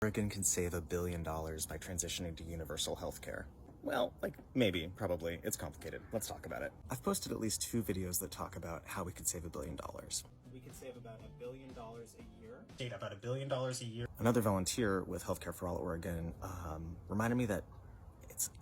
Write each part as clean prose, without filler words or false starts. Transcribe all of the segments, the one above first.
Oregon can save $1 billion by transitioning to universal health care. Well, maybe, probably. It's complicated. Let's talk about it. I've posted at least 2 videos that talk about how we could save $1 billion. We could save about $1 billion a year. Save about $1 billion a year. Another volunteer with Healthcare for All Oregon reminded me that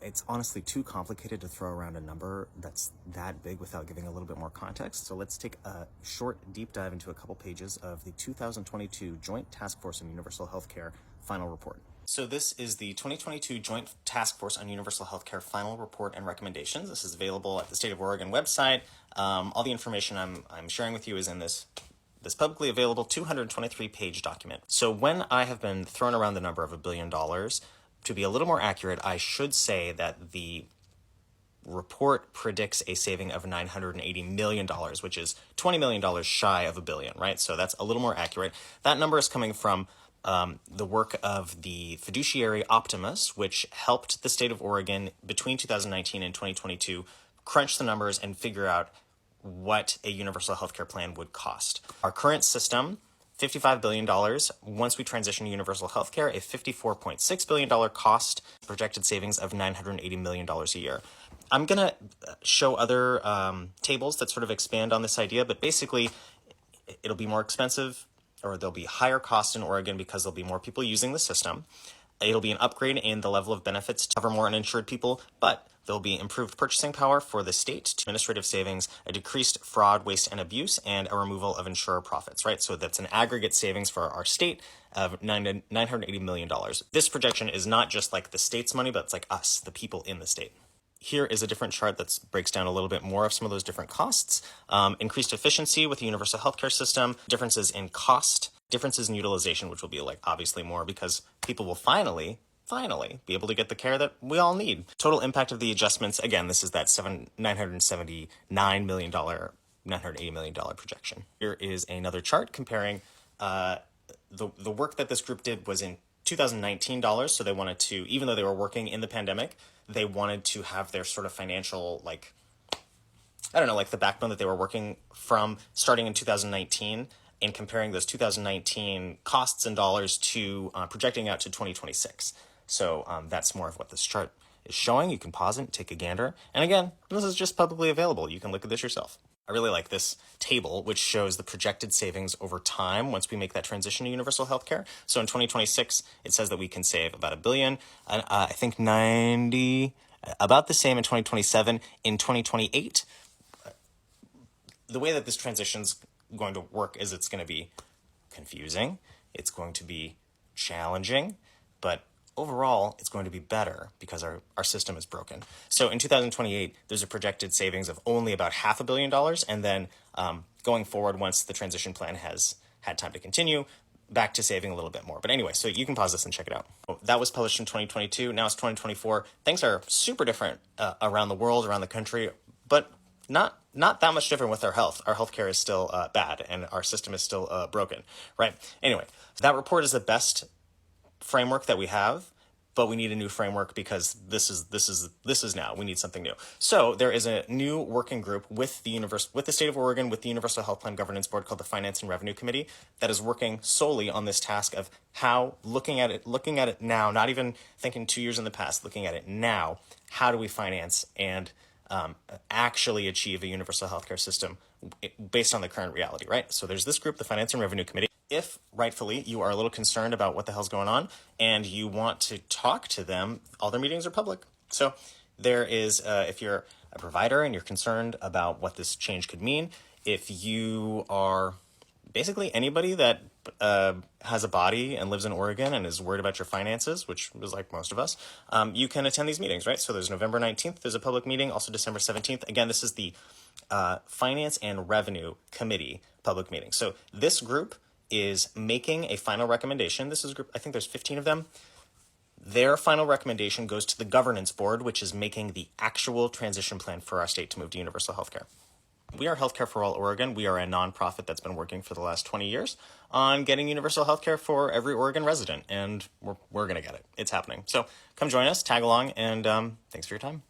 it's honestly too complicated to throw around a number that's that big without giving a little bit more context. So let's take a short deep dive into a couple pages of the 2022 Joint Task Force on Universal Healthcare final report. So this is the 2022 Joint Task Force on Universal Healthcare final report and recommendations. This is available at the State of Oregon website. All the information I'm sharing with you is in this publicly available 223-page document. So when I have been thrown around the number of $1 billion, to be a little more accurate, I should say that the report predicts a saving of $980 million, which is $20 million shy of $1 billion, right? So that's a little more accurate. That number is coming from the work of the fiduciary Optimus, which helped the state of Oregon between 2019 and 2022 crunch the numbers and figure out what a universal healthcare plan would cost. Our current system, $55 billion. Once we transition to universal healthcare, a $54.6 billion cost, projected savings of $980 million a year. I'm going to show other tables that sort of expand on this idea, but basically it'll be more expensive, or there'll be higher costs in Oregon because there'll be more people using the system. It'll be an upgrade in the level of benefits to cover more uninsured people, but there'll be improved purchasing power for the state, administrative savings, a decreased fraud, waste, and abuse, and a removal of insurer profits, right? So that's an aggregate savings for our state of $980 million. This projection is not just like the state's money, but it's like us, the people in the state. Here is a different chart that breaks down a little bit more of some of those different costs. Increased efficiency with the universal healthcare system, differences in cost, differences in utilization, which will be obviously more because people will finally be able to get the care that we all need. Total impact of the adjustments, again, this is that $979 million, $980 million projection. Here is another chart comparing the work that this group did was in 2019 dollars. So they wanted to, even though they were working in the pandemic, they wanted to have their sort of financial, the backbone that they were working from starting in 2019 and comparing those 2019 costs in dollars to projecting out to 2026. So that's more of what this chart is showing. You can pause it, take a gander. And again, this is just publicly available. You can look at this yourself. I really like this table, which shows the projected savings over time once we make that transition to universal healthcare. So in 2026, it says that we can save about $1 billion. I think 90, about the same in 2027. In 2028, the way that this transition's going to work is it's going to be confusing. It's going to be challenging, but overall, it's going to be better because our system is broken. So in 2028, there's a projected savings of only about $500 million. And then going forward, once the transition plan has had time to continue, back to saving a little bit more. But anyway, so you can pause this and check it out. That was published in 2022. Now it's 2024. Things are super different around the world, around the country, but not that much different with our health. Our healthcare is still bad and our system is still broken, right? Anyway, that report is the best framework that we have, but we need a new framework because this is now. We need something new. So there is a new working group with the state of Oregon, with the Universal Health Plan Governance Board called the Finance and Revenue Committee that is working solely on this task of how, looking at it now, not even thinking 2 years in the past, looking at it now, how do we finance and actually achieve a universal healthcare system based on the current reality, right? So there's this group, the Finance and Revenue Committee. If rightfully you are a little concerned about what the hell's going on and you want to talk to them, all their meetings are public. So there is, if you're a provider and you're concerned about what this change could mean, if you are basically anybody that has a body and lives in Oregon and is worried about your finances, which is like most of us, you can attend these meetings, right? So there's November 19th, there's a public meeting, also December 17th. Again, this is the Finance and Revenue Committee public meeting. So this group is making a final recommendation. This is a group, I think there's 15 of them. Their final recommendation goes to the governance board, which is making the actual transition plan for our state to move to universal healthcare. We are Healthcare for All Oregon. We are a nonprofit that's been working for the last 20 years on getting universal healthcare for every Oregon resident, and we're going to get it. It's happening. So come join us, tag along, and thanks for your time.